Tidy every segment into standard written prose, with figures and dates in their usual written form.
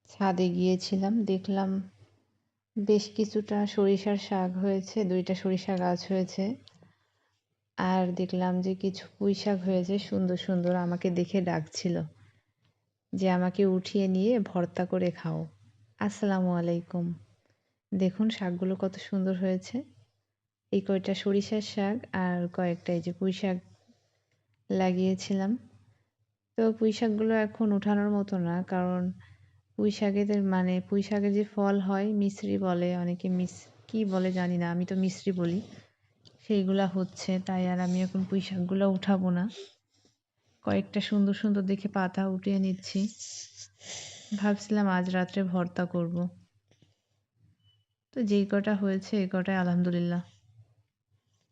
ছাদে গিয়েছিলাম, দেখলাম বেশ কিছুটা সরিষার শাক হয়েছে, ২টা সরিষা গাছ হয়েছে। আর দেখলাম যে কিছু পুঁই শাক হয়েছে সুন্দর সুন্দর, আমাকে দেখে ডাকছিল যে আমাকে উঠিয়ে নিয়ে ভর্তা করে খাও। আসসালামু আলাইকুম। দেখুন শাকগুলো কত সুন্দর হয়েছে। এই কয়টা সরিষার শাক আর কয়েকটা এই যে পুঁই শাক লাগিয়েছিলাম। তো পুঁই শাকগুলো এখন উঠানোর মতো না, কারণ পুঁই শাকের মানে পুঁই শাকের যে ফল হয় মিছরি বলে, অনেকে কি বলে জানি না, আমি তো মিছরি বলি, সেইগুলা হচ্ছে, তাই আর আমি এখন পুঁই শাকগুলো উঠাবো না। কয়েকটা সুন্দর সুন্দর দেখে পাতা উঠিয়ে নিচ্ছি। ভাবছিলাম আজ রাত্রে ভর্তা করব। তো যেই কটা হয়েছে এই কটাই আলহামদুলিল্লাহ,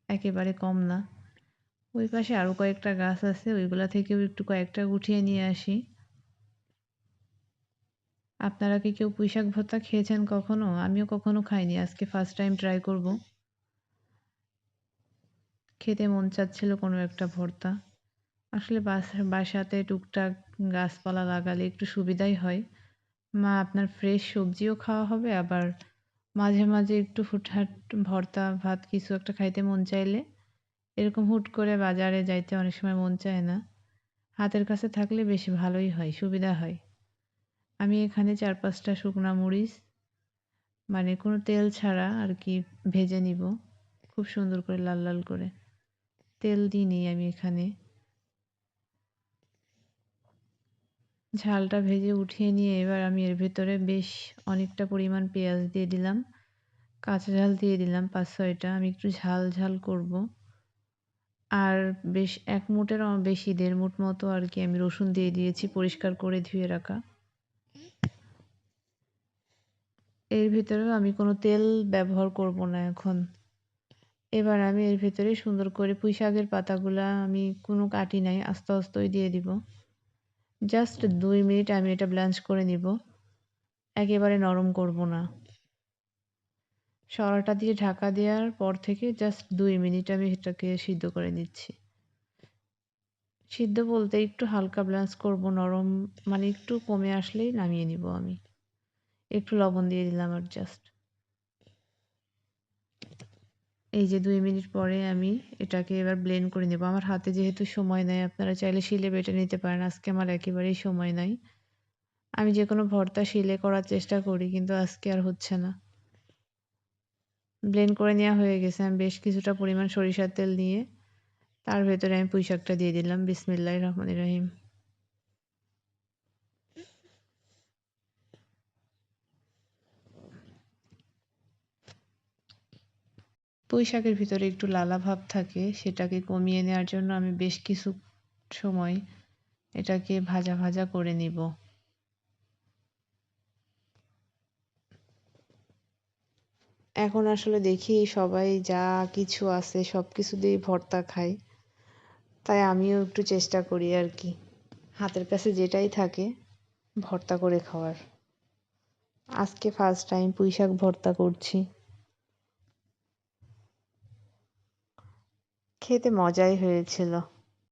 একেবারে কম না। ওই পাশে আরও কয়েকটা গাছ আছে, ওইগুলা থেকেও একটু কয়েকটা উঠিয়ে নিয়ে আসি। আপনারা কি কেউ পুঁইশাক ভর্তা খেয়েছেন কখনো? আমিও কখনো খাইনি, আজকে ফার্স্ট টাইম ট্রাই করব। খেতে মন চাচ্ছিল কোনো একটা ভর্তা। আসলে বাসাতে টুকটাক গাছপালা লাগালে একটু সুবিধাই হয়। মা আপনার ফ্রেশ সবজিও খাওয়া হবে, আবার মাঝে মাঝে একটু হুটহাট ভর্তা ভাত কিছু একটা খাইতে মন চাইলে, এরকম হুট করে বাজারে যাইতে অনেক সময় মন চায় না, হাতের কাছে থাকলে বেশি ভালোই হয়, সুবিধা হয়। আমি এখানে ৪-৫টা শুকনা মরিচ, মানে কোনো তেল ছাড়া আর কি, ভেজে নিব খুব সুন্দর করে, লাল লাল করে। তেল দিইনি আমি এখানে। ঝালটা ভেজে উঠিয়ে নিয়ে এবার আমি এর ভেতরে বেশ অনেকটা পরিমাণ পেঁয়াজ দিয়ে দিলাম, কাঁচা ঝাল দিয়ে দিলাম ৫-৬টা। আমি একটু ঝাল ঝাল করব। আর বেশ ১ মুঠেরও বেশি, ১.৫ মুঠ মতো আর কি আমি রসুন দিয়ে দিয়েছি, পরিষ্কার করে ধুয়ে রাখা। এর ভিতরেও আমি কোনো তেল ব্যবহার করব না এখন। এবার আমি এর ভেতরে সুন্দর করে পুঁই শাকের পাতাগুলা আমি কোনো কাটি নাই, আস্তে আস্তেই দিয়ে দিব। জাস্ট ২ মিনিট আমি এটা ব্ল্যান্চ করে নিব, একেবারে নরম করব না। সরাটা দিয়ে ঢাকা দেওয়ার পর থেকে জাস্ট ২ মিনিট আমি এটাকে সিদ্ধ করে নিচ্ছি। সিদ্ধ বলতে একটু হালকা ব্ল্যান্চ করব, নরম মানে একটু কমে আসলেই নামিয়ে নিব আমি। একটু লবণ দিয়ে দিলাম আর জাস্ট। এই যে ২ মিনিট পরে আমি এটাকে এবার ব্লেন্ড করে নেব। আমার হাতে যেহেতু সময় নাই, আপনারা চাইলে শিলে বেটে নিতে পারেন, আজকে আমার একেবারেই সময় নাই। আমি যেকোনো ভর্তা শিলে করার চেষ্টা করি, কিন্তু আজকে আর হচ্ছে না। ব্লেন্ড করে নেওয়া হয়ে গেছে। আমি বেশ কিছুটা পরিমাণ সরিষার তেল নিয়ে তার ভেতরে আমি পুঁই শাকটা দিয়ে দিলাম। বিসমিল্লাহির রহমানির রহিম। পুঁই শাকের ভিতরে একটু লালা ভাব থাকে, সেটাকে কমিয়ে নেওয়ার জন্য আমি বেশ কিছু সময় এটাকে ভাজা ভাজা করে নিব। এখন আসলে দেখি সবাই যা কিছু আছে সব কিছু দিয়েই ভর্তা খায়, তাই আমিও একটু চেষ্টা করি আর কি, হাতের কাছে যেটাই থাকে ভর্তা করে খাওয়ার। আজকে ফার্স্ট টাইম পুঁই শাক ভর্তা করছি, খেতে মজাই হয়েছিল।